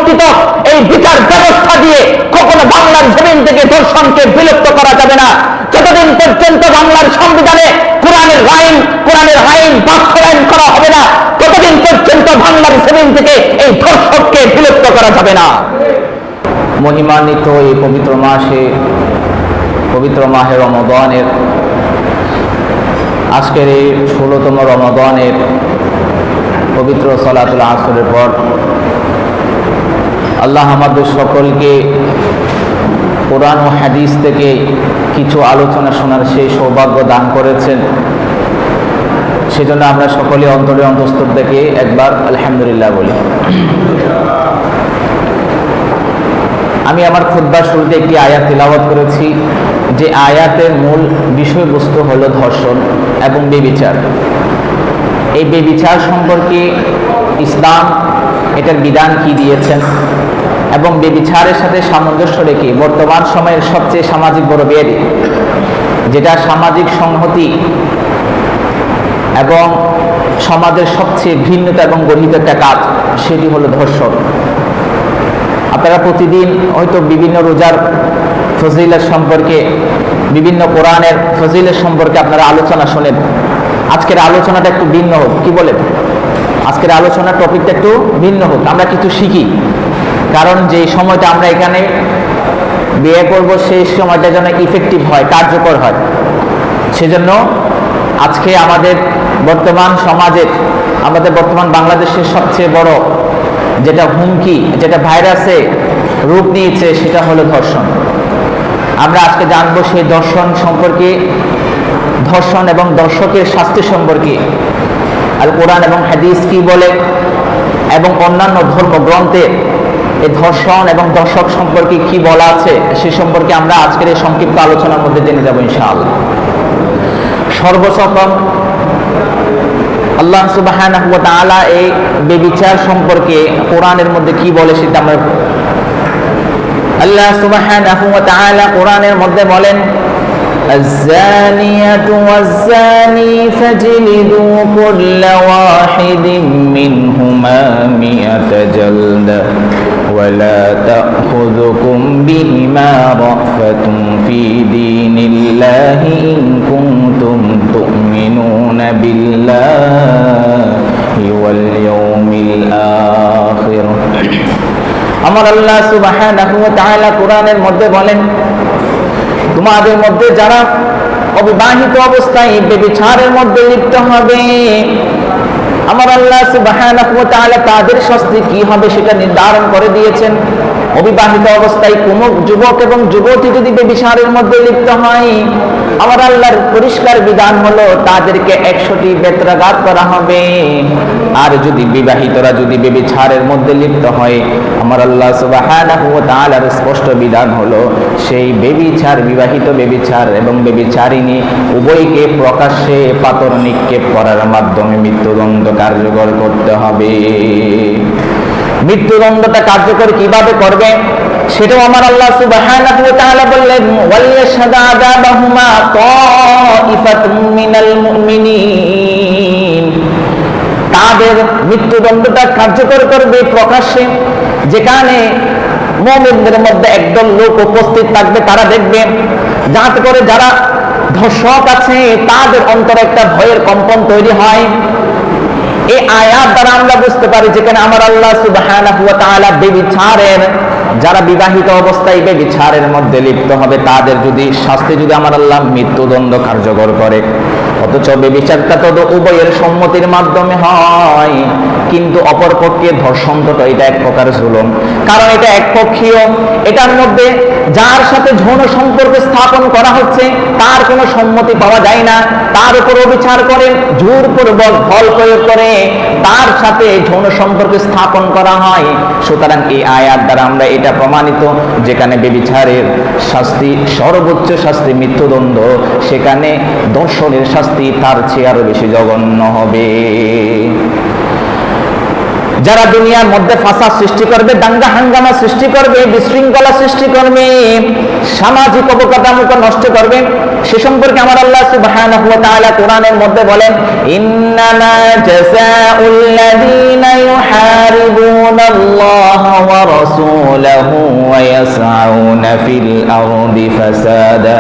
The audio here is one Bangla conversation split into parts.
প্রবর্তিত এই বিচার ব্যবস্থা দিয়ে কখনো বাংলার জমিন থেকে ধর্ষণকে বিলুপ্ত করা যাবে না। যতদিন পর্যন্ত বাংলার সংবিধানে কোরআনের আইন বাস্তবায়ন করা হবে না, ততদিন পর্যন্ত বাংলার জমিন থেকে এই ধর্ষণকে বিলুপ্ত করা যাবে না। মহিমান্বিত এই পবিত্র মাহে রমাদানের আজকের এই 16তম রমাদানের পবিত্র সালাতুল আসরের পর আল্লাহ আমাদের সকলকে কোরআন ও হাদিস থেকে কিছু আলোচনা শোনার সেই সৌভাগ্য দান করেছেন। সেজন্য আমরা সকলে অন্তরে অন্তঃস্থল থেকে একবার আলহামদুলিল্লাহ বলি। আমি আমার খুতবার শুরুতে একটি আয়াত তিলাওয়াত করেছি, যে আয়াতের মূল বিষয়বস্তু হলো ধর্ষণ এবং বেবিচার। এই বেবিচার সম্পর্কে ইসলাম এটার বিধান কি দিয়েছেন এবং বেবিচারের সাথে সামঞ্জস্য রেখে বর্তমান সময়ের সবচেয়ে সামাজিক বড় ব্যাধি, যেটা সামাজিক সংহতি এবং সমাজের সবচেয়ে ভিন্নতা এবং গঠিত একটা কাজ, সেটি হলো ধর্ষণ। আপনারা প্রতিদিন হয়তো বিভিন্ন রোজার ফজিলত সম্পর্কে, বিভিন্ন কোরআনের ফজিলত সম্পর্কে আপনারা আলোচনা শোনেন। আজকের আলোচনাটা একটু ভিন্ন হোক, কি বলেন? আজকের আলোচনার টপিকটা একটু ভিন্ন হোক, আমরা কিছু শিখি। কারণ যে সময়টা আমরা এখানে বিয়ে করব, সেই সময়টা যেন ইফেক্টিভ হয়, কার্যকর হয়। সেজন্য আজকে আমাদের বর্তমান সমাজের, আমাদের বর্তমান বাংলাদেশের সবচেয়ে বড় যেটা হুমকি, যেটা ভাইরাসে রূপ নিয়েছে, সেটা হলো ধর্ষণ। আমরা আজকে জানবো সেই ধর্ষণ সম্পর্কে, ধর্ষণ এবং দর্শকের শাস্তি সম্পর্কে আল কোরআন এবং হাদিস কি বলে, এবং অন্যান্য ধর্মগ্রন্থে এই ধর্ষণ এবং দর্শক সম্পর্কে কি বলা আছে, সে সম্পর্কে আমরা আজকের এই সংক্ষিপ্ত আলোচনার মধ্যে জেনে যাব ইনশাআল্লাহ। সর্বপ্রথম আল্লাহ সুবহানাহু ওয়া তাআলা এই বেবিচার সম্পর্কে কোরআনের মধ্যে কি বলে সেটা আমরা, আল্লাহ সুবহানাহু ওয়া তাআলা কোরআনের মধ্যে বলেন, আয-যানিয়াতু ওয়াজ-যানি ফাজলিদু কুল্লা ওয়াহিদিম মিনহুমা মিআতা জালদা ওয়া লা তা'খুযুকুম বিহিমা রাফাতুন ফি দীনিল্লাহি ইন কুনতুম তু'মিনুনা বিল্লাহি ওয়াল ইয়াউমিল আখির। আমার আল্লাহ সুবহানাহু ওয়া তাআলা কোরআনের মধ্যে বলেন, তোমাদের মধ্যে যারা অবিবাহিত অবস্থায় ব্যভিচারের মধ্যে লিপ্ত হবে, আমার আল্লাহ সুবহানাহু ওয়া তাআলা তাদের শাস্তি কি হবে সেটা নির্ধারণ করে দিয়েছেন। অবিবাহিত অবস্থায় কোন যুবক এবং যুবতী যদি ব্যভিচারের মধ্যে লিপ্ত হয়, আমার আল্লাহর পরিষ্কার বিধান হলো তাদেরকে 100টি বেত্রাঘাত করা হবে। আর যদি বিবাহিতরা যদি ব্যভিচারের মধ্যে লিপ্ত হয়, আমার আল্লাহ সুবহানাহু ওয়া তাআলার স্পষ্ট বিধান হলো সেই ব্যভিচার, বিবাহিত ব্যভিচার এবং ব্যভিচারিণী উভয়কে প্রকাশ্যে পাথর নিক্ষেপ করার মাধ্যমে মৃত্যুদণ্ড কার্যকর করতে হবে। মৃত্যুদণ্ডটা কার্যকর কিভাবে করবে সেটাও আমার আল্লাহ সুবহানাহু ওয়া তাআলা বললেন, ওয়ালিয়াশহাদু আযাবাহুমা তাইফাতুম মিনাল মুমিনিন। তাদের মৃত্যুদণ্ডটা কার্যকর করবে প্রকাশ্যে, যেখানে মুমিনদের মধ্যে একদল লোক উপস্থিত থাকবে, তারা দেখবে, যাতে করে যারা ধর্ষক আছে তাদের অন্তরে একটা ভয়ের কম্পন তৈরি হয়। এই আয়াত দ্বারা আমরা বুঝতে পারি যেখানে আমার আল্লাহ সুবহানাহু ওয়া তাআলা ব্যভিচারের, যারা বিবাহিত অবস্থায় ব্যভিচারের মধ্যে লিপ্ত হবে তাদের যদি শাস্তি যদি আমার আল্লাহ মৃত্যুদণ্ড কার্যকর করে, অথচ ব্যভিচারটা তো উভয়ের সম্মতির মাধ্যমে হয়, কিন্তু অপরপক্ষে ধর্ষণ তো এটা এক প্রকার জুলুম, কারণ এটা একপক্ষীয়। এটার মধ্যে যার সাথে যৌন সম্পর্ক স্থাপন করা হচ্ছে তার কোনো সম্মতি পাওয়া যায় না, তার উপর অবিচার করে জোরপূর্বক বল প্রয়োগ করে তার সাথে যৌন সম্পর্ক স্থাপন করা হয়। সুতরাং এই আয়াত দ্বারা আমরা এটা প্রমাণিত, যেখানে ব্যভিচারের শাস্তি সর্বোচ্চ শাস্তি মৃত্যুদণ্ড, সেখানে দর্শনের শাস্তি তার চেয়ে আরো বেশি জঘন্য হবে। যারা দুনিয়ার মধ্যে ফাসাদ সৃষ্টি করবে, দাঙ্গা হাঙ্গামা সৃষ্টি করবে, বিশৃঙ্খলা সৃষ্টি করবে, সামাজিক অবকাঠামোকে নষ্ট করবে, সে সম্পর্কে আমার আল্লাহ সুবহানাহু ওয়া তাআলা কোরআনের মধ্যে বলেন, ইন্নামা জাযাউল লাযীনা ইউহারিবুনাল্লাহ ورسوله ويسعون في الأرض فسادا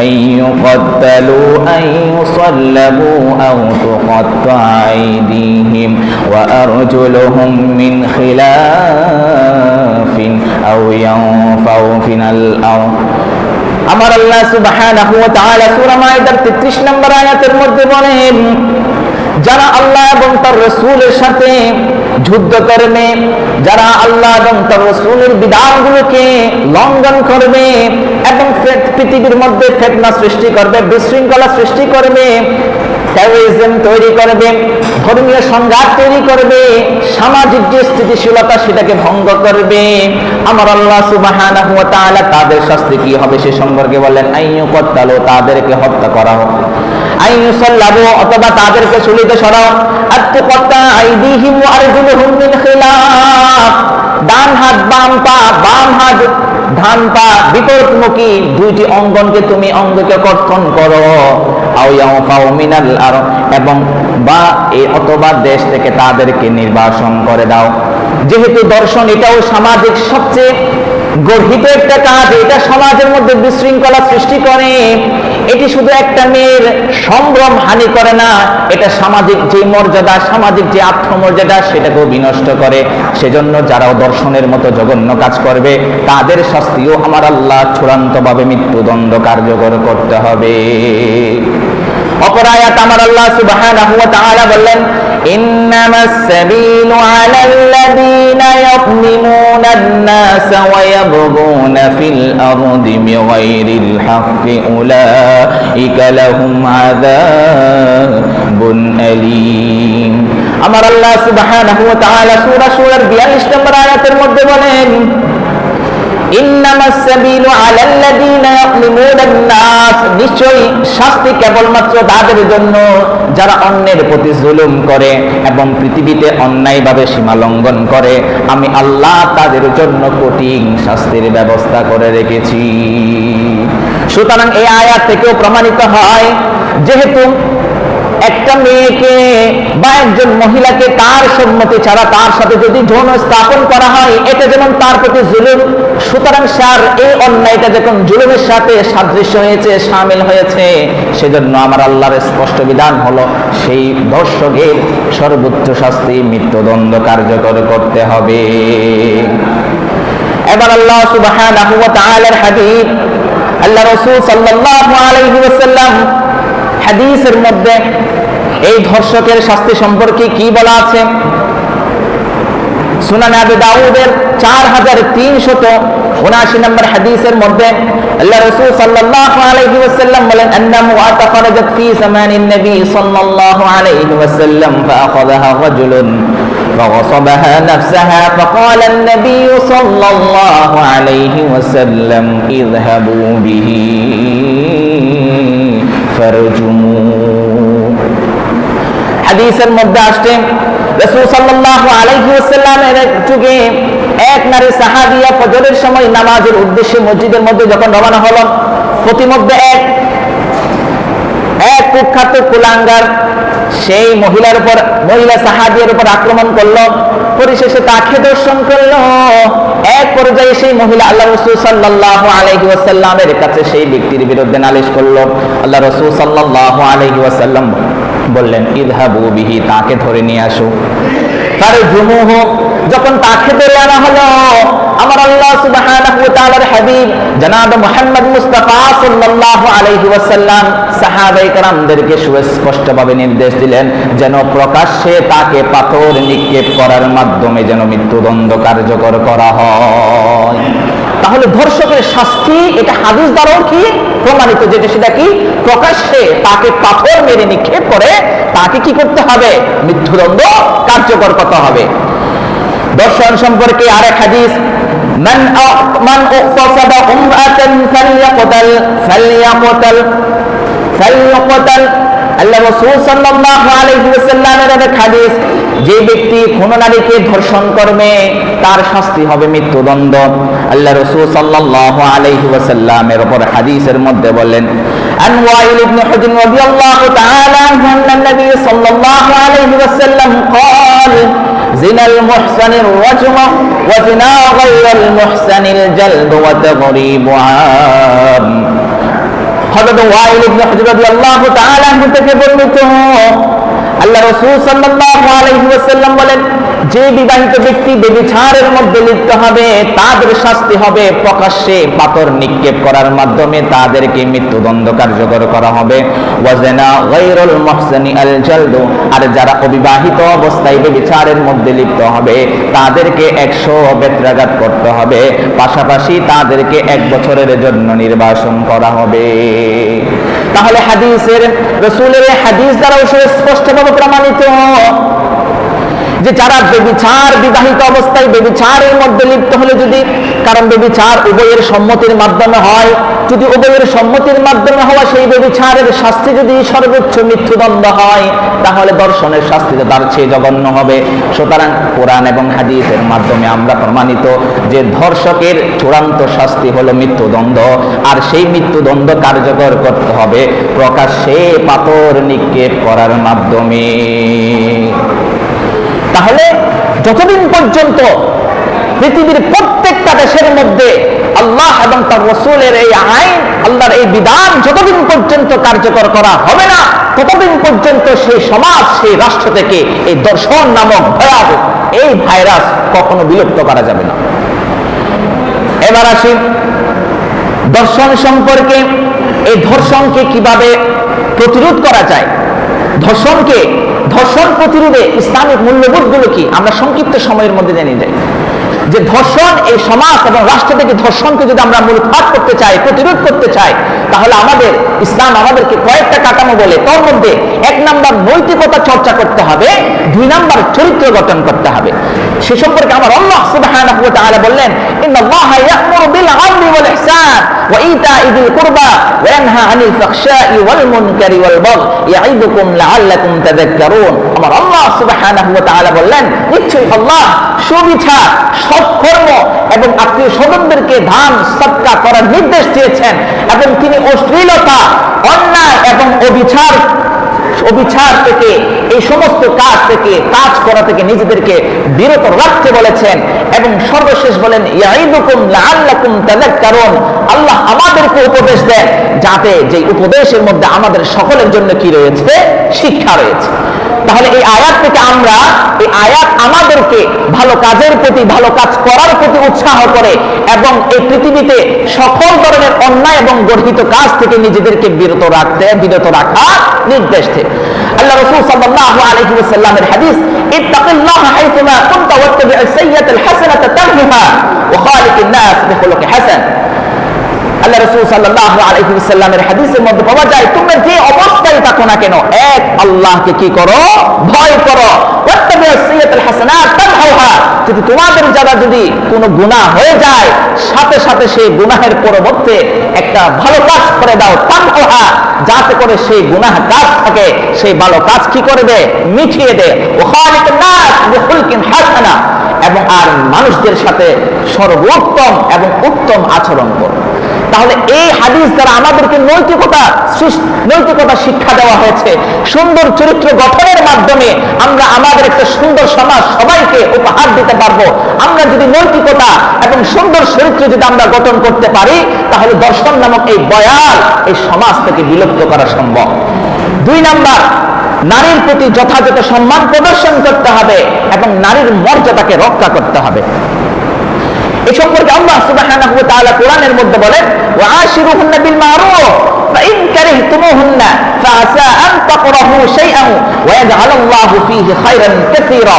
أن يقتلوا أن يصلبوا أو تقطع أيديهم وأرجلهم من خلاف أو ينفوا من الأرض আমার আল্লাহ সুবহানাহু ওয়া তাআলা সূরা মাইদার 33 নম্বর আয়াতের মধ্যে বলেন, যারা আল্লাহ এবং তার রাসূলের সাথে যুদ্ধ করবে, যারা আল্লাহ এবং তার রাসূলের বিধানগুলোকে লঙ্ঘন করবে এবং পৃথিবীর মধ্যে ফিতনা সৃষ্টি করবে, বিশৃঙ্খলা সৃষ্টি করবে, টেররিজম তৈরি করবে, ধর্মীয় সংঘাত তৈরি করবে, সামাজিক যে স্থিতিশীলতা সেটাকে ভঙ্গ করবে, আমার আল্লাহ সুবহানাহু ওয়া তাআলা তাদের শাস্তি কি হবে সে সম্পর্কে বলেন, আইয়ুকতালু, তাদেরকে হত্যা করা হোক, আইয়ুসাল্লাবু, অথবা তাদেরকে চুলিতে সরাও, আত্তুকাত্তা আইদিহিম ওয়া আরজুলুহুম মিন খিলাফ, ডান হাত বাম পা, বাম হাত ডান পা বিপরীতমুখী দুইটি অঙ্গনকে তুমি অঙ্গকে কর্তন করো, আও ইয়াফাউ মিনাল আর, এবং বা এই অথবা দেশ থেকে তাদেরকে নির্বাসন করে দাও। যেহেতু দর্শন এটাও সামাজিক সবচেয়ে গর্হিত একটা কাজ, এটা সমাজের মধ্যে বিশৃঙ্খলা সৃষ্টি করে, এটি শুধু একটা মেয়ের সম্ভ্রম হানি করে না, এটা সামাজিক যে মর্যাদা, সামাজিক যে আত্মমর্যাদা সেটাকেও বিনষ্ট করে। সেজন্য যারা দর্শনের মতো জঘন্য কাজ করবে তাদের শাস্তিও আমার আল্লাহ চূড়ান্তভাবে মৃত্যুদণ্ড কার্যকর করতে হবে। অপর আয়াত আমার আল্লাহ সুবহানাহু ওয়া তাআলা বললেন, ইন্নামাস সাবিলু আলাল্লাযীনা ইয়াযলিমুনান নাসা ওয়া ইয়াবগুনা ফিল আরদি বিগাইরিল হাক্কি উলাইকা লাহুম আযাবুন আলীম। আমার আল্লাহ সুবহানাহু ওয়া তাআলা সূরা সূরার 42 নম্বর আয়াতের মধ্যে বলেন, ইন্নামাস সাবিলু আলাল্লাযীনা ইয়াযলিমুনান নাস, নিশ্চয়ই শাস্তি কেবলমাত্র তাদের জন্য যারা অন্যের প্রতি জুলুম করে এবং পৃথিবীতে অন্যায়ভাবে সীমা লঙ্ঘন করে। আমি আল্লাহ তাদের জন্য কঠিন শাস্তির ব্যবস্থা করে রেখেছি। সুতরাং এই আয়াত থেকেও প্রমাণিত হয়, যেহেতু একটা মেয়েকে বা একজন মহিলাকে তার সম্মতি ছাড়া তার সাথে যদি যৌন স্থাপন করা হয়, এটা যেমন তার প্রতি জুলুম, সুতরাং সার এই অন্যায়টা যখন জুলুমের সাথে সাদৃশ্য হয়েছে, শামিল হয়েছে, সেজন্য আমার আল্লাহর স্পষ্ট বিধান হলো সেই ধর্ষকের সর্বোচ্চ শাস্তি মৃত্যুদণ্ড কার্যকর করতে হবে। এবার আল্লাহ সুবহানাহু ওয়া তাআলার হাবিব আল্লাহ রাসূল সাল্লাল্লাহু আলাইহি ওয়াসাল্লাম হাদিসের মধ্যে এই ধর্ষকের শাস্তি সম্পর্কে কি বলা আছে? সুনান আবু দাউদের 4379 নম্বর হাদিসের মধ্যে আল্লাহ রাসূল সাল্লাল্লাহু আলাইহি ওয়াসাল্লাম বলেন, আন্নাহু আতাফারাজাত ফি জামানিন নবী সাল্লাল্লাহু আলাইহি ওয়াসাল্লাম ফাআখাযাহা রাজুলুন فغصبها نفسها فقال النبي صلى الله عليه وسلم اذهبوا به فارجموه। হাদিসের মধ্যে আসছে রাসূল সাল্লাল্লাহু আলাইহি ওয়াসাল্লামের যুগে এক নারী সাহাবিয়া ফজরের সময় নামাজের উদ্দেশ্যে মসজিদের মধ্যে যখন রওনা হলো, প্রতিমধ্যে এক কুখ্যাত কুলাঙ্গার সেই মহিলার উপর, মহিলা সাহাবিয়ার উপর আক্রমণ করলো, পরিশেষে তাকে দর্শন করলো। এক পর্যায়ে সেই মহিলা আল্লাহ রাসূল সাল্লাল্লাহু আলাইহি ওয়াসাল্লামের কাছে সেই ব্যক্তির বিরুদ্ধে নালিশ করলো। আল্লাহ রাসূল সাল্লাল্লাহু আলাইহি ওয়াসাল্লাম বললেন, ইযহাবু বিহি, তাকে ধরে নিয়ে আসো। ফারজুমুহু, যখন তাকে ধরে আনা হলো, আমার আল্লাহ সুবহানাহু ওয়া তাআলার হাবিব জনাব মুহাম্মদ মুস্তাফা সাল্লাল্লাহু আলাইহি ওয়াসাল্লাম সাহাবায়ে কেরামদেরকে সুস্পষ্টভাবে নির্দেশ দিলেন যেন প্রকাশ্যে তাকে পাথর নিক্ষেপ করার মাধ্যমে যেন মৃত্যুদণ্ড কার্যকর করা হয়। তাহলে ধর্ষকের শাস্তি এটা হাদিস দ্বারাও কি প্রমাণিত, যেটা সেটা কি প্রকাশ্যে তাকে পাথর মেরে নিক্ষেপ করে তাকে কি করতে হবে? মৃত্যুদণ্ড কার্যকর করতে হবে। দর্শন সম্পর্কে আরেক হাদিস, মান উকতাসাবা উমআতান ফালইয়াকতাল। আল্লাহ রাসূল সাল্লাল্লাহু আলাইহি ওয়াসাল্লামের এক হাদিস, যে ব্যক্তি কোন নারীকে ধর্ষণ করবে তার শাস্তি হবে মৃত্যুদণ্ড। আল্লাহ রাসূল সাল্লাল্লাহু আলাইহি ওয়াসাল্লামের উপর হাদিসের মধ্যে বলেন, আন ওয়াইল ইবনে হুজর রাদিয়াল্লাহু তাআলা আনহু আন নবী সাল্লাল্লাহু আলাইহি ওয়াসাল্লাম قال زنا المحسن الرجم وزنا غير المحسن الجلد وتغريب عام হযরত ওয়াইল ইবনে হুজর রাদিয়াল্লাহু তাআলা আনহু থেকে বর্ণিত আল্লাহ রাসূল সাল্লাল্লাহু আলাইহি ওয়াসাল্লাম বলেন, যে বিবাহিত ব্যক্তি ব্যভিচারের মধ্যে লিপ্ত হবে তাদের শাস্তি হবে প্রকাশ্যে পাথর নিক্ষেপ করার মাধ্যমে তাদেরকে মৃত্যুদণ্ড কার্যকর করা হবে। ওয়াজানা গায়রুল মুহসানি আল জালদু, আর যারা অবিবাহিত অবস্থায় ব্যভিচারের মধ্যে লিপ্ত হবে তাদেরকে 100 বেত্রাঘাত করতে হবে, পাশাপাশি তাদেরকে 1 বছরের জন্য নির্বাসন করা হবে। তাহলে হাদিসের রাসূলের হাদিস দ্বারা স্পষ্টভাবে প্রমাণিত যে যারা ব্যভিচার বিবাহিত অবস্থায় ব্যভিচারের মধ্যে লিপ্ত হলে, যদি কারণ ব্যভিচার উভয়ের সম্মতির মাধ্যমে হয়, যদি উভয়ের সম্মতির মাধ্যমে হওয়া সেই ব্যভিচারের শাস্তি যদি সর্বোচ্চ মৃত্যুদণ্ড হয় তাহলে দর্শনের শাস্তি তার চেয়ে জঘন্য হবে। সুতরাং কোরআন এবং হাদিসের মাধ্যমে আমরা প্রমাণিত যে ধর্ষকের চূড়ান্ত শাস্তি হলো মৃত্যুদণ্ড, আর সেই মৃত্যুদণ্ড কার্যকর করতে হবে প্রকাশ্যে পাথর নিক্ষেপ করার মাধ্যমে। তাহলে যতদিন পর্যন্ত পৃথিবীর প্রত্যেকটা দেশের মধ্যে আল্লাহ এবং তার রাসূলের এই আইন, আল্লাহর এই বিধান যতদিন পর্যন্ত কার্যকর করা হবে না ততদিন পর্যন্ত সেই সমাজ, সেই রাষ্ট্র থেকে এই দর্শন নামক ভয়াবহ এই ভাইরাস কখনো বিলুপ্ত করা যাবে না। এবার আসি দর্শন সম্পর্কে। এই ধর্ষণকে কিভাবে প্রতিরোধ করা যায়, ধর্ষণ প্রতিরোধে ইসলামিক মূল্যবোধগুলো কি, আমরা সংক্ষিপ্ত সময়ের মধ্যে জেনে যাই। যে ধর্ষণ এই সমাজ এবং রাষ্ট্র থেকে ধর্ষণকে যদি আমরা মূলোৎপাট করতে চাই, প্রতিরোধ করতে চাই, তাহলে আমাদের ইসলাম আমাদেরকে কয়েকটা কাঠামো বলে। তার মধ্যে 1 নাম্বার নৈতিকতা চর্চা করতে হবে, 2 নাম্বার চরিত্র গঠন করতে হবে। সে সম্পর্কে আমার আল্লাহ সুবহানাহু ওয়া তাআলা বললেন, ইন্নাল্লাহা ইয়া'মুরু বিল 'আদলি ওয়াল ইহসান ওয়া ইতা'i যিল কুরবা ওয়া ইয়ানহা 'আনিল ফাহশা'i ওয়াল মুনকারি ওয়াল বাগই ইয়া'iদুকুম লা'আল্লাকুম তাযাক্কারুন। আমার আল্লাহ সুবহানাহু ওয়া তাআলা বললেন, নিশ্চয়ই আল্লাহ সুবিচার, সৎকর্ম এবং আত্মীয় স্বজনদেরকে দান সদকা করার নির্দেশ দিয়েছেন, এবং তিনি অশ্লীলতা, অন্যায় এবং অবিচার থেকে, এই সমস্ত কাজ থেকে, কাজ করা থেকে নিজেদেরকে বিরত রাখতে বলেছেন। এবং সর্বশেষ বলেন, ইয়াইদুকুম লাআল্লাকুম তাযাক্কারুন, আল্লাহ আমাদেরকে উপদেশ দেন যাতে যে উপদেশের মধ্যে আমাদের সকলের জন্য কি রয়েছে, শিক্ষা রয়েছে। তাহলে এই আয়াত থেকে আমরা, এই আয়াত আমাদেরকে ভালো কাজের প্রতি, ভালো কাজ করার প্রতি উৎসাহ করে এবং এই পৃথিবীতে সকল ধরনের অন্যায় এবং গর্হিত কাজ থেকে নিজেদেরকে বিরত রাখা নির্দেশ দেয়। আল্লাহ রাসূল সাল্লাল্লাহু আলাইহি ওয়াসাল্লামের হাদিস, ইত্তাকিল্লাহা হাইথুমা কুনতা ওয়াত্তাবি'আস সাইয়্যাতাল হাসানাতা তামহুহা ওয়া খালিকিন নাস বিখুলুকিন হাসান। আল্লাহ রাসূল সাল্লাল্লাহু আলাইহি ওয়াসাল্লামের হাদিসের মধ্যে পাওয়া যায়, তোমরা যে অবস্থায় থাকো না কেন, এক আল্লাহকে কি করো, ভয় করো। ওয়াত্তাবি'আস সাইয়্যাতাল হাসানাত তামহুহা, যদি তোমাদের দ্বারা যদি কোনো গুনাহ হয়ে যায়, সাথে সাথে সেই গুনাহের পরিবর্তে একটা ভালো কাজ করে দাও, তামহুহা, যাতে করে সেই গুনাহ কাজ থাকে সেই ভালো কাজ কি করে দেয়, মিটিয়ে দেয়। ওয়া খালিকিন নাস বিখুলকিন হাসানা, এবং আর মানুষদের সাথে সর্বোত্তম এবং উত্তম আচরণ করো। তাহলে এই হাদিস দ্বারা আমাদেরকে নৈতিকতা শিক্ষা দেওয়া হয়েছে। সুন্দর চরিত্র গঠনের মাধ্যমে আমরা আমাদের একটা সুন্দর সমাজ সবাইকে উপহার দিতে পারবো। আমরা যদি নৈতিকতা এবং সুন্দর চরিত্র যদি আমরা গঠন করতে পারি, তাহলে দর্শন নামক এই ভয়াল এই সমাজ থেকে বিলুপ্ত করা সম্ভব। 2 নাম্বার, নারীর প্রতি যথাযথ সম্মান প্রদর্শন করতে হবে এবং নারীর মর্যাদাকে রক্ষা করতে হবে। এই সম্পর্কে আল্লাহ সুবহানাহু ওয়া তাআলা কোরআনের মধ্যে বলেন, ওয়া আশিরুহুন্না বিল মারুফ ফাইন কারিহতুমুহুন্না ফাআসা আন তাকরাহু শাইআন ওয়া ইয়াজআলাল্লাহু ফীহি খায়রান কাসীরা।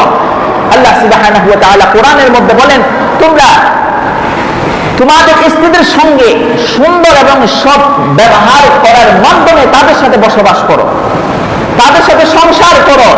আল্লাহ সুবহানাহু ওয়া তাআলা কোরআনের মধ্যে বলেন, তোমরা তোমাদের স্ত্রীদের সঙ্গে সুন্দর এবং সৎ ব্যবহার করার মাধ্যমে তাদের সাথে বসবাস করো, তাদের সাথে সংসার করো।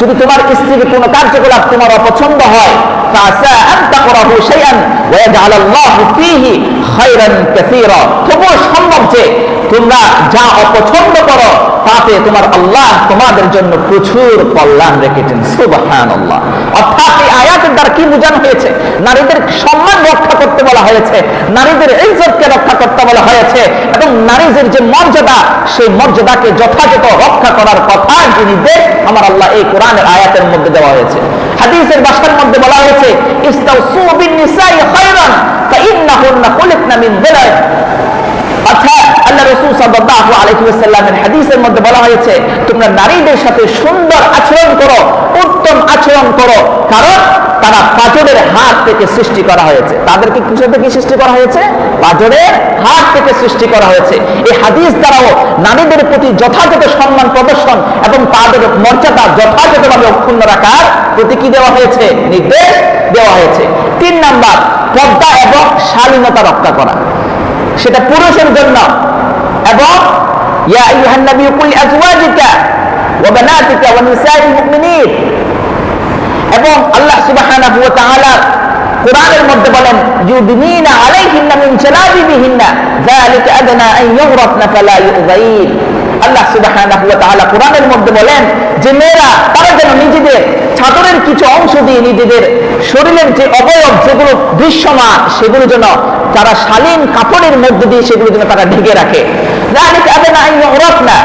যদি তোমার স্ত্রীর কোনো কার্যকলাপ তোমার অপছন্দ হয়, ফাসা আন তাকরাহু শাইআন ওয়া ইয়াজআলাল্লাহু ফীহি খায়রান কাসীরা। তবুও সম্ভব যে তোমরা যা অপছন্দ করো তাতে তোমার আল্লাহ তোমাদের জন্য প্রচুর কল্যাণ রেখেছেন। সুবহানাল্লাহ। অর্থাৎ এই আয়াতের দ্বারা কি বোঝানো হয়েছে? নারীদের সম্মান রক্ষা করতে বলা হয়েছে, নারীদের ইজ্জতকে রক্ষা করতে বলা হয়েছে, এবং নারীদের যে মর্যাদা সেই মর্যাদাকে যথাযথ রক্ষা করার কথা যে নির্দেশ আমার আল্লাহ এই কোরআনের আয়াতের মধ্যে দেওয়া হয়েছে। হাদিসের ভাষার মধ্যে বলা হয়েছে ইস্তাউসু বিন নিসাই খায়রান ফাইন্নাহুন্না খুলিকনা মিন যিলাল। অর্থাৎ আল্লাহ রাসূল সাল্লাল্লাহু আলাইহি ওয়াসাল্লামের হাদিসের মধ্যে বলা হয়েছে তোমরা নারীদের সাথে সুন্দর আচরণ করো, উত্তম আচরণ করো, কারণ তারা পাঁজরের হাত থেকে সৃষ্টি করা হয়েছে। তাদেরকে কিসের থেকে সৃষ্টি করা হয়েছে? পাঁজরের হাত থেকে সৃষ্টি করা হয়েছে। এই হাদিস দ্বারাও নারীদের প্রতি যথাযথ সম্মান প্রদর্শন এবং তাদের মর্যাদা যথাযথভাবে অক্ষুণ্ণ রাখার প্রতি কি দেওয়া হয়েছে? নির্দেশ দেওয়া হয়েছে। 3 নাম্বার, পর্দা এবং শালীনতা রক্ষা করা, সেটা পুরুষের জন্য। এবং ইয়া আইয়ুহান নবী কুল আজওয়াজিকা ওয়া বানাতিকা ওয়া নিসাইল মুমিনিন, এবং আল্লাহ সুবহানাহু ওয়া তাআলা কোরআনের মধ্যে বলেন ইউদিনিনা আলাইহিন্না মিন জালাবিবিহিন্না যালিকা আদনা আন ইউরাফনা ফালা ইউযাইন। আল্লাহ সুবহানাহু ওয়া তাআলা কোরআনের মধ্যে বলেন যে মেয়েরা তারা যেন নিজেদের চাদরের কিছু অংশ দিয়ে নিজেদের শরীরের যে অবয়ব যেগুলো দৃশ্যমান সেগুলো যেন তারা শালীন কাপড়ের মধ্যে দিয়ে সেগুলো যেন তারা ঢেকে রাখে, যালিকা আদনা আন ইউরাফনা,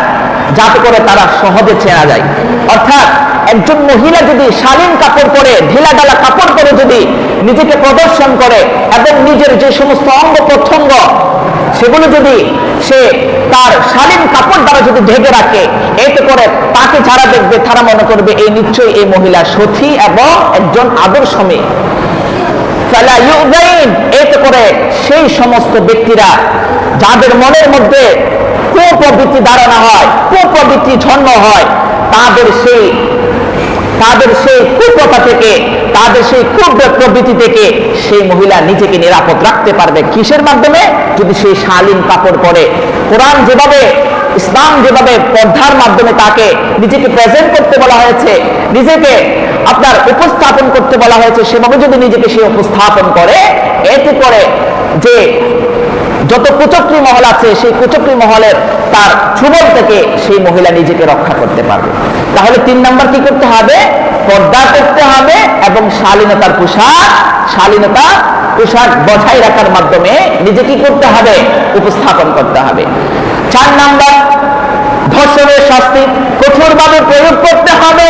যাতে করে তারা সহজে চেনা যায়। অর্থাৎ একজন মহিলা যদি শালীন কাপড় পরে, ঢিলা ঢালা কাপড় পরে যদি নিজেকে প্রদর্শন করে এবং নিজের যে সমস্ত অঙ্গ প্রত্যঙ্গ সেগুলো যদি সে তার শালীন কাপড় দ্বারা যদি ঢেকে রাখে, এতে করে তাকে যারা দেখবে তারা মনে করবে এই নিশ্চয়ই এই মহিলা সতী এবং একজন আদর্শ মেয়ে। ফালা ইউযাইন, এতে করে সেই সমস্ত ব্যক্তিরা যাদের মনের মধ্যে কুপ্রবৃত্তি ধারণা হয়, কুপ্রবৃত্তি জন্ম হয়, তাদের সেই কুপ্রথা থেকে, তাদের সেই কুপ্রবৃত্তি থেকে সেই মহিলা নিজেকে নিরাপদ রাখতে পারবে। কিসের মাধ্যমে? যদি সেই শালীন কাপড় পরে। কোরআন যেভাবে, ইসলাম যেভাবে পর্দার মাধ্যমে তাকে নিজেকে প্রেজেন্ট করতে বলা হয়েছে, নিজেকে আপনার উপস্থাপন করতে বলা হয়েছে, সেভাবে যদি নিজেকে সে উপস্থাপন করে, এতে করে যে যত কুচক্রী মহল আছে সেই কুচক্রী মহলের তার ছুবল থেকে সেই মহিলা নিজেকে রক্ষা করতে পারবে। তাহলে 3 নাম্বার কি করতে হবে? পর্দা করতে হবে এবং শালীনতার পোশাক বজায় রাখার মাধ্যমে নিজেকে কি করতে হবে? উপস্থাপন করতে হবে। 4 নাম্বার, ধর্ষণের শাস্তি কঠোরভাবে প্রয়োগ করতে হবে।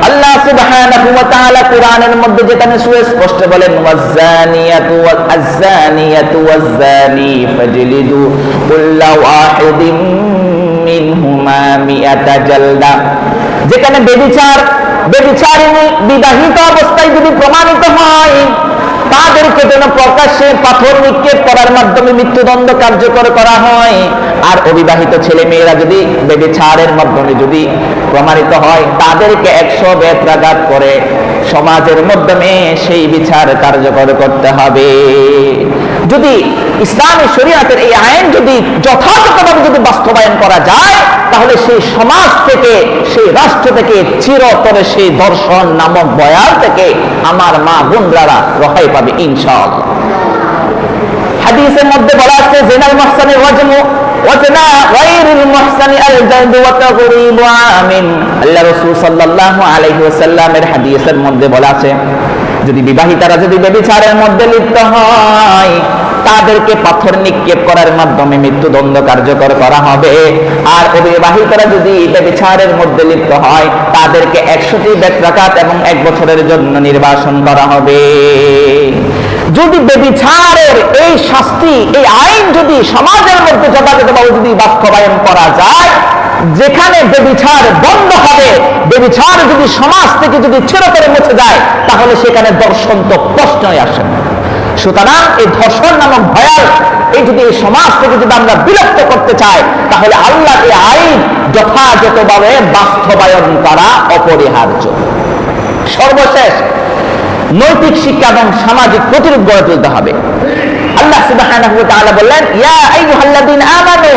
আল্লাহ সুবহানাহু ওয়া তাআলা কোরআনের মধ্যে যেখানে সুস্পষ্ট বলেন ওয়াজ্জানিয়াতু ওয়াজ্জানিয়াতু ওয়াজ্জানি ফাজলিদু কুল্লা ওয়াহিদিম মিনহুমা মিআতা জালদা, যেখানে ব্যভিচারিণী বিবাহিত অবস্থায় যদি প্রমাণিত হয় তাদেরকে যেন প্রকাশ্যে পাথর নিক্ষেপ করার মাধ্যমে মৃত্যুদণ্ড কার্যকর করা হয়। আর অবিবাহিত ছেলে মেয়েরা যদি ব্যভিচারের মাধ্যমে যদি প্রমাণিত হয় তাদেরকে 100 বেত্রাঘাত করে সমাজের মাধ্যমে সেই বিচার কার্যকর করতে হবে। যদি ইসলামী শরীয়তের এই আইন যদি যথাযথভাবে যদি বাস্তবায়ন করা যায় তাহলে সেই সমাজ থেকে, সেই রাষ্ট্র থেকে চিরতরে সেই ধর্ষণ নামক ভয়াল থেকে আমার মা বোনরা রক্ষা পাবে ইনশাআল্লাহ। হাদিসের মধ্যে বলা আছে জিনাল মুহসানি ওয়াজমু ওয়া জিনা গায়রুল মুহসানি আল জালদু ওয়া তাগরিবু আমিন। আল্লাহ রাসূল সাল্লাল্লাহু আলাইহি ওয়াসাল্লামের হাদিসের মধ্যে বলা আছে যদি বিবাহিতারা যদি ব্যভিচারের মধ্যে লিপ্ত হয় তাদেরকে পাথর নিক্ষেপ করার মাধ্যমে মৃত্যুদণ্ড কার্যকর করা হবে। আর অবিবাহিতরা যদি ব্যভিচারের মধ্যে লিপ্ত হয় তাদেরকে 100টি বেত্রাঘাত এবং 1 বছরের জন্য নির্বাসন করা হবে। যদি ব্যভিচারের এই শাস্তি, এই আইন যদি সমাজের মধ্যে যথাযথভাবে যদি বাস্তবায়ন করা যায়, যেখানে ব্যভিচার বন্ধ হবে, ব্যভিচার যদি সমাজ থেকে যদি চিরতরে মুছে যায় তাহলে সেখানে ধর্ষণ তো প্রশ্নই আসে না। সুতরাং এই ধর্ষণ নামক ভয়াল এই যদি এই সমাজ থেকে যদি আমরা বিলুপ্ত করতে চাই তাহলে আল্লাহ এই আইন যথাযথভাবে বাস্তবায়ন করা অপরিহার্য। সর্বশেষ নৈতিক শিক্ষা এবং সামাজিক প্রতিরোধ গড়ে তুলতে হবে। আল্লাহ সুবহানাহু ওয়া তাআলা বললেন ইয়া আইয়ুহাল্লাযীনা আমানু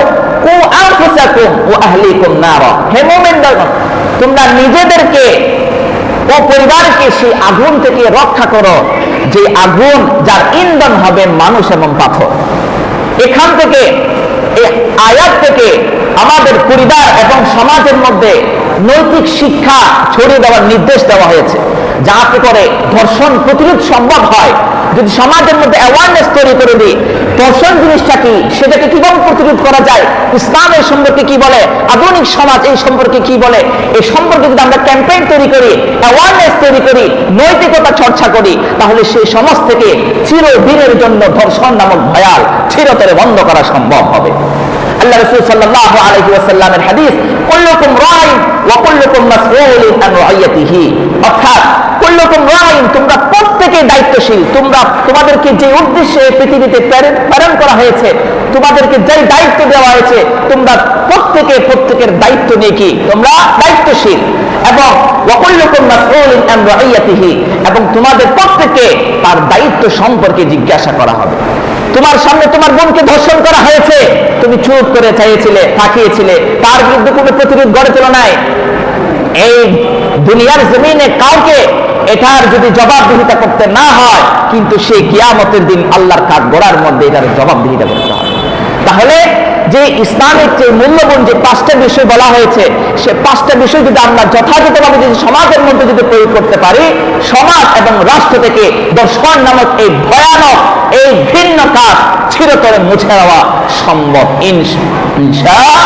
কু আনফুসাকুম ওয়া আহলিকুম নারা, হে মুমিনগণ তোমরা নিজেদেরকে ও পরিবারকে সেই আগুন থেকে রক্ষা করো, যে আগুন যার ইন্ধন হবে মানুষ এবং পাথর। এখান থেকে, এই আয়াত থেকে আমাদের পরিবার এবং সমাজের মধ্যে নৈতিক শিক্ষা ছড়িয়ে দেওয়ার নির্দেশ দেওয়া হয়েছে, যাতে করে ধর্ষণ প্রতিরোধ সম্ভব হয়। যদি সমাজের মধ্যে অ্যাওয়ারনেস তৈরি করে দিই, ধর্ষণ জিনিসটা কি, সেটাকে কিভাবে প্রতিরোধ করা যায়, ইসলাম এই সম্পর্কে কি বলে, আধুনিক সমাজ এই সম্পর্কে কি বলে, এই সম্পর্কে যদি আমরা ক্যাম্পেইন তৈরি করি, অ্যাওয়ারনেস তৈরি করি, নৈতিকতা চর্চা করি, তাহলে সেই সমাজ থেকে চিরদিনের জন্য ধর্ষণ নামক ভয়াল চিরতরে বন্ধ করা সম্ভব হবে। আল্লাহ রাসূল সাল্লাল্লাহু আলাইহি ওয়াসাল্লামের হাদিস, কুল্লুকুম রাইন ওয়া কুল্লুকুম মাসউলুন আন রাইয়াতিহি, অর্থাৎ কুল্লুকুম রাইন, তোমরা প্রত্যেকে দায়িত্বশীল। তোমাদেরকে যে উদ্দেশ্যে পৃথিবীতে প্রেরণ করা হয়েছে, তোমাদেরকে যে দায়িত্ব দেওয়া হয়েছে, তোমরা প্রত্যেকের দায়িত্ব নিয়ে কি তোমরা দায়িত্বশীল। এবং ওয়া কুল্লুকুম মাসউলুন আন রাইয়াতিহি, এবং তোমাদের প্রত্যেককে তার দায়িত্ব সম্পর্কে জিজ্ঞাসা করা হবে। তোমার সামনে তোমার বোনকে ধর্ষণ করা হয়েছে, তুমি চুপ করে চাইছিলে, তাকিয়েছিলে, তার বিরুদ্ধে কোনো প্রতিরোধ গড়ে তোলা নাই। এই দুনিয়ার জমিনে কাউকে এটার যদি জবাবদিহিতা করতে না হয়, কিন্তু সেই কিয়ামতের দিন আল্লাহর কাঠগড়ার মধ্যে এটার জবাবদিহিতা করতে হবে। তাহলে যে ইসলামিক যে মূল্যবোধ, যে 5টা বিষয় বলা হয়েছে, সে 5টা বিষয় যদি আমরা যথাযথভাবে যদি সমাজের মধ্যে যদি প্রয়োগ করতে পারি, সমাজ এবং রাষ্ট্র থেকে ধর্ষণ নামক এই ভয়ানক, এই ঘৃণ্য কাজ চিরতরে মুছে দেওয়া সম্ভব ইনশাআল্লাহ।